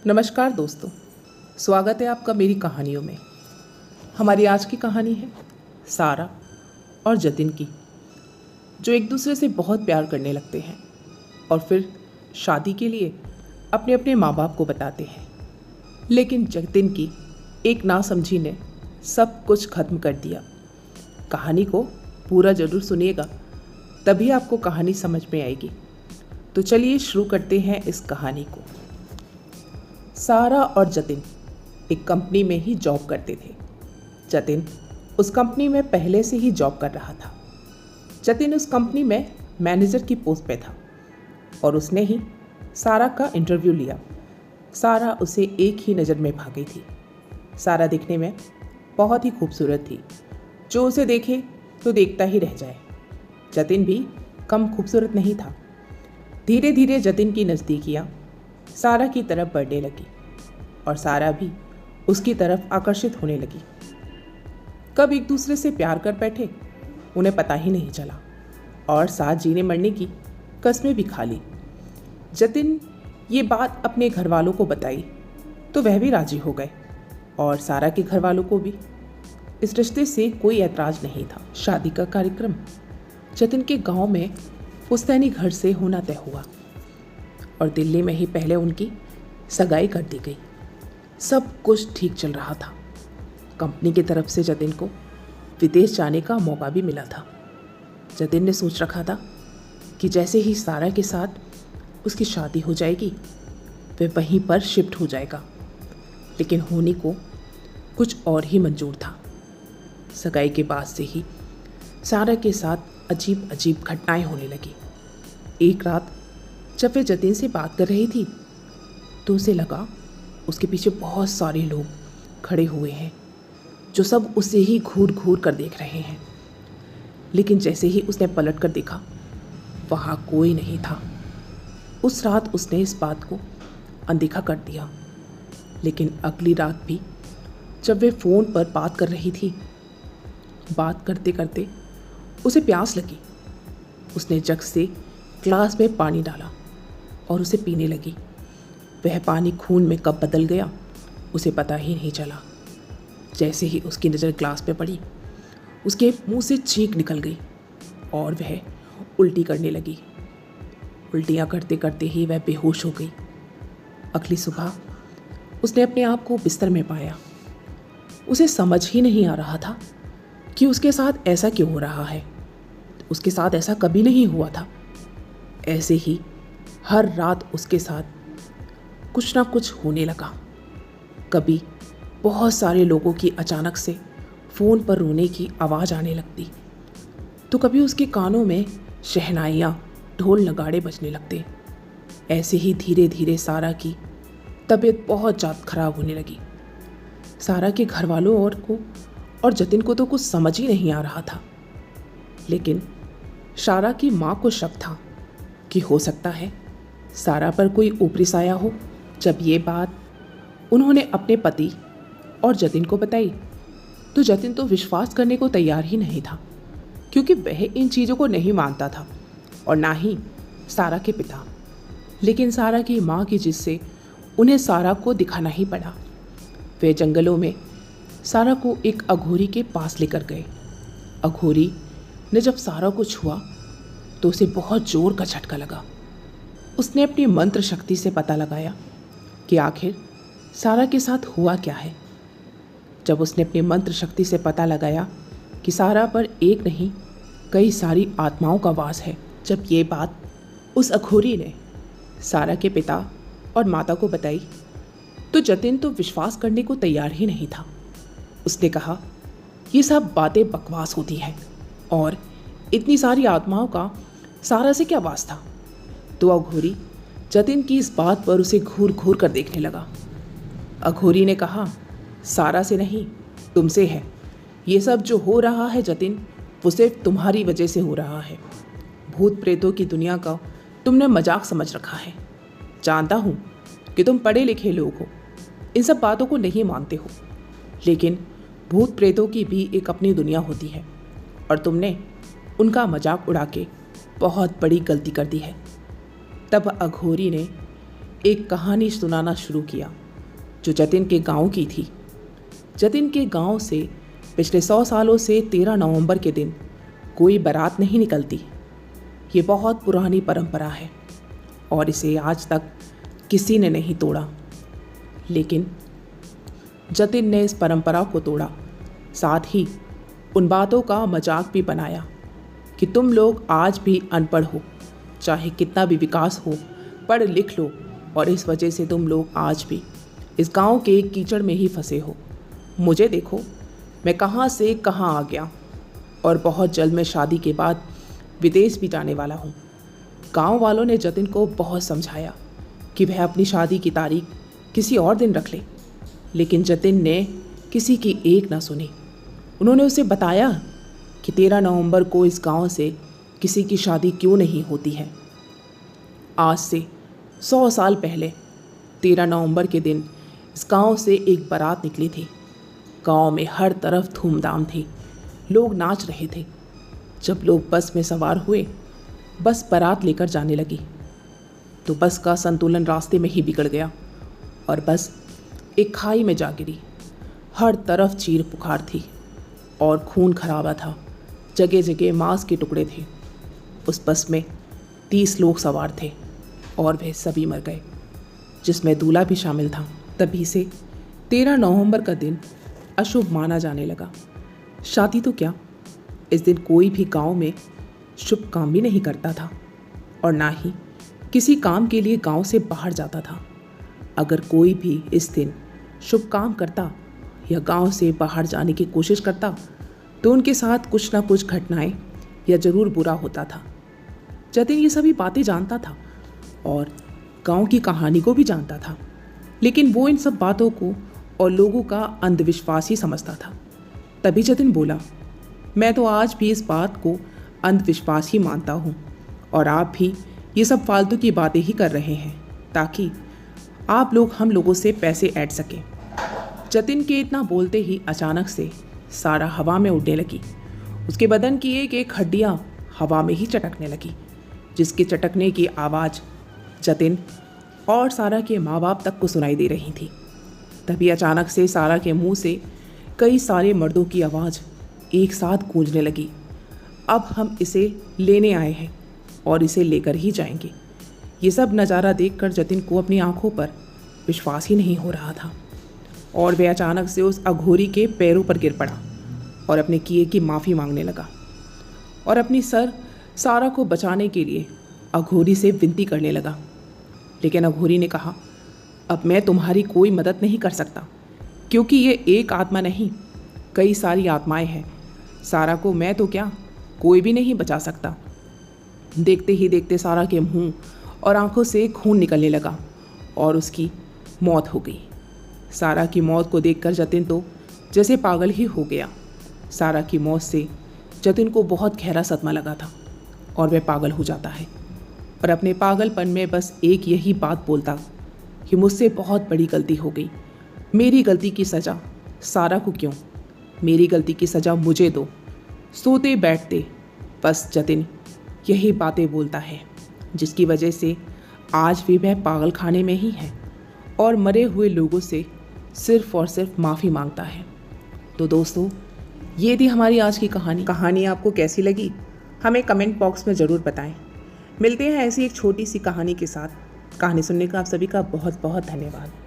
नमस्कार दोस्तों, स्वागत है आपका मेरी कहानियों में। हमारी आज की कहानी है सारा और जतिन की, जो एक दूसरे से बहुत प्यार करने लगते हैं और फिर शादी के लिए अपने अपने माँ बाप को बताते हैं। लेकिन जतिन की एक नासमझी ने सब कुछ खत्म कर दिया। कहानी को पूरा ज़रूर सुनिएगा, तभी आपको कहानी समझ में आएगी। तो चलिए शुरू करते हैं इस कहानी को। सारा और जतिन एक कंपनी में ही जॉब करते थे। जतिन उस कंपनी में पहले से ही जॉब कर रहा था। जतिन उस कंपनी में मैनेजर की पोस्ट पे था और उसने ही सारा का इंटरव्यू लिया। सारा उसे एक ही नज़र में भा गई थी। सारा दिखने में बहुत ही खूबसूरत थी, जो उसे देखे तो देखता ही रह जाए। जतिन भी कम खूबसूरत नहीं था। धीरे धीरे जतिन की नज़दीकियाँ सारा की तरफ बढ़ने लगी और सारा भी उसकी तरफ आकर्षित होने लगी। कब एक दूसरे से प्यार कर बैठे उन्हें पता ही नहीं चला और साथ जीने मरने की कस्में भी खा ली। जतिन ये बात अपने घर वालों को बताई तो वह भी राजी हो गए और सारा के घर वालों को भी इस रिश्ते से कोई ऐतराज़ नहीं था। शादी का कार्यक्रम जतिन के गांव में पुश्तैनी घर से होना तय हुआ और दिल्ली में ही पहले उनकी सगाई कर दी गई। सब कुछ ठीक चल रहा था। कंपनी की तरफ से जतिन को विदेश जाने का मौका भी मिला था। जतिन ने सोच रखा था कि जैसे ही सारा के साथ उसकी शादी हो जाएगी वह वहीं पर शिफ्ट हो जाएगा, लेकिन होने को कुछ और ही मंजूर था। सगाई के बाद से ही सारा के साथ अजीब अजीब घटनाएं होने लगी। एक रात जब वे जतिन से बात कर रही थी तो उसे लगा उसके पीछे बहुत सारे लोग खड़े हुए हैं, जो सब उसे ही घूर घूर कर देख रहे हैं। लेकिन जैसे ही उसने पलट कर देखा वहाँ कोई नहीं था। उस रात उसने इस बात को अनदेखा कर दिया। लेकिन अगली रात भी जब वे फ़ोन पर बात कर रही थी, बात करते करते उसे प्यास लगी। उसने जग से ग्लास में पानी डाला और उसे पीने लगी। वह पानी खून में कब बदल गया उसे पता ही नहीं चला। जैसे ही उसकी नज़र ग्लास पे पड़ी उसके मुंह से चीख निकल गई और वह उल्टी करने लगी। उल्टियाँ करते करते ही वह बेहोश हो गई। अगली सुबह उसने अपने आप को बिस्तर में पाया। उसे समझ ही नहीं आ रहा था कि उसके साथ ऐसा क्यों हो रहा है। उसके साथ ऐसा कभी नहीं हुआ था। ऐसे ही हर रात उसके साथ कुछ ना कुछ होने लगा। कभी बहुत सारे लोगों की अचानक से फ़ोन पर रोने की आवाज़ आने लगती, तो कभी उसके कानों में शहनाइयाँ, ढोल नगाड़े बजने लगते। ऐसे ही धीरे धीरे सारा की तबीयत बहुत ज़्यादा खराब होने लगी। सारा के घर वालों और जतिन को तो कुछ समझ ही नहीं आ रहा था। लेकिन सारा की माँ को शक था कि हो सकता है सारा पर कोई ऊपरी साया हो। जब ये बात उन्होंने अपने पति और जतिन को बताई तो जतिन तो विश्वास करने को तैयार ही नहीं था, क्योंकि वह इन चीज़ों को नहीं मानता था और ना ही सारा के पिता। लेकिन सारा की माँ की जिद से उन्हें सारा को दिखाना ही पड़ा। वे जंगलों में सारा को एक अघोरी के पास लेकर गए। अघोरी ने जब सारा को छुआ तो उसे बहुत जोर का झटका लगा। उसने अपनी मंत्र शक्ति से पता लगाया कि आखिर सारा के साथ हुआ क्या है। जब उसने अपनी मंत्र शक्ति से पता लगाया कि सारा पर एक नहीं कई सारी आत्माओं का वास है, जब ये बात उस अघोरी ने सारा के पिता और माता को बताई तो जतिन तो विश्वास करने को तैयार ही नहीं था। उसने कहा ये सब बातें बकवास होती हैं और इतनी सारी आत्माओं का सारा से क्या वास था। तो अघोरी जतिन की इस बात पर उसे घूर घूर कर देखने लगा। अघोरी ने कहा सारा से नहीं, तुमसे है। ये सब जो हो रहा है जतिन, वो सिर्फ तुम्हारी वजह से हो रहा है। भूत प्रेतों की दुनिया का तुमने मजाक समझ रखा है। जानता हूँ कि तुम पढ़े लिखे लोग हो, इन सब बातों को नहीं मानते हो, लेकिन भूत प्रेतों की भी एक अपनी दुनिया होती है और तुमने उनका मजाक उड़ा के बहुत बड़ी गलती कर दी है। तब अघोरी ने एक कहानी सुनाना शुरू किया जो जतिन के गांव की थी। जतिन के गांव से पिछले 100 सालों से 13 नवंबर के दिन कोई बारात नहीं निकलती। ये बहुत पुरानी परंपरा है और इसे आज तक किसी ने नहीं तोड़ा। लेकिन जतिन ने इस परंपरा को तोड़ा, साथ ही उन बातों का मजाक भी बनाया कि तुम लोग आज भी अनपढ़ हो, चाहे कितना भी विकास हो, पढ़ लिख लो और इस वजह से तुम लोग आज भी इस गांव के कीचड़ में ही फंसे हो। मुझे देखो, मैं कहाँ से कहाँ आ गया और बहुत जल्द मैं शादी के बाद विदेश भी जाने वाला हूँ। गांव वालों ने जतिन को बहुत समझाया कि वह अपनी शादी की तारीख किसी और दिन रख ले, लेकिन जतिन ने किसी की एक ना सुनी। उन्होंने उसे बताया कि 13 नवंबर को इस गांव से किसी की शादी क्यों नहीं होती है। आज से 100 साल पहले 13 नवंबर के दिन इस गांव से एक बारात निकली थी। गांव में हर तरफ धूमधाम थी, लोग नाच रहे थे। जब लोग बस में सवार हुए, बस बारात लेकर जाने लगी तो बस का संतुलन रास्ते में ही बिगड़ गया और बस एक खाई में जा गिरी। हर तरफ चीर पुकार थी और खून खराबा था, जगह जगह मांस के टुकड़े थे। उस बस में 30 लोग सवार थे और वे सभी मर गए, जिसमें दूल्हा भी शामिल था। तभी से 13 नवंबर का दिन अशुभ माना जाने लगा। शादी तो क्या, इस दिन कोई भी गांव में शुभ काम भी नहीं करता था और ना ही किसी काम के लिए गांव से बाहर जाता था। अगर कोई भी इस दिन शुभ काम करता या गांव से बाहर जाने की कोशिश करता तो उनके साथ कुछ ना कुछ घटनाएं या ज़रूर बुरा होता था। जतिन ये सभी बातें जानता था और गांव की कहानी को भी जानता था, लेकिन वो इन सब बातों को और लोगों का अंधविश्वास ही समझता था। तभी जतिन बोला, मैं तो आज भी इस बात को अंधविश्वास ही मानता हूँ और आप भी ये सब फालतू की बातें ही कर रहे हैं ताकि आप लोग हम लोगों से पैसे ऐड सकें। जतिन के इतना बोलते ही अचानक से सारा हवा में उड़ने लगी। उसके बदन की एक एक हड्डियाँ हवा में ही चटकने लगी, जिसके चटकने की आवाज़ जतिन और सारा के माँ बाप तक को सुनाई दे रही थी। तभी अचानक से सारा के मुंह से कई सारे मर्दों की आवाज़ एक साथ गूंजने लगी, अब हम इसे लेने आए हैं और इसे लेकर ही जाएंगे। ये सब नज़ारा देखकर जतिन को अपनी आंखों पर विश्वास ही नहीं हो रहा था और वह अचानक से उस अघोरी के पैरों पर गिर पड़ा और अपने किए की माफ़ी मांगने लगा और अपनी सारा को बचाने के लिए अघोरी से विनती करने लगा। लेकिन अघोरी ने कहा, अब मैं तुम्हारी कोई मदद नहीं कर सकता क्योंकि ये एक आत्मा नहीं, कई सारी आत्माएं हैं। सारा को मैं तो क्या, कोई भी नहीं बचा सकता। देखते ही देखते सारा के मुंह और आंखों से खून निकलने लगा और उसकी मौत हो गई। सारा की मौत को देखकर जतिन तो जैसे पागल ही हो गया। सारा की मौत से जतिन को बहुत गहरा सदमा लगा था और वह पागल हो जाता है और अपने पागलपन में बस एक यही बात बोलता कि मुझसे बहुत बड़ी गलती हो गई, मेरी गलती की सज़ा सारा को क्यों, मेरी गलती की सज़ा मुझे दो। सोते बैठते बस जतिन यही बातें बोलता है, जिसकी वजह से आज भी वह पागल खाने में ही है और मरे हुए लोगों से सिर्फ और सिर्फ माफ़ी मांगता है। तो दोस्तों, ये थी हमारी आज की कहानी आपको कैसी लगी हमें कमेंट बॉक्स में ज़रूर बताएं। मिलते हैं ऐसी एक छोटी सी कहानी के साथ। कहानी सुनने का आप सभी का बहुत बहुत धन्यवाद।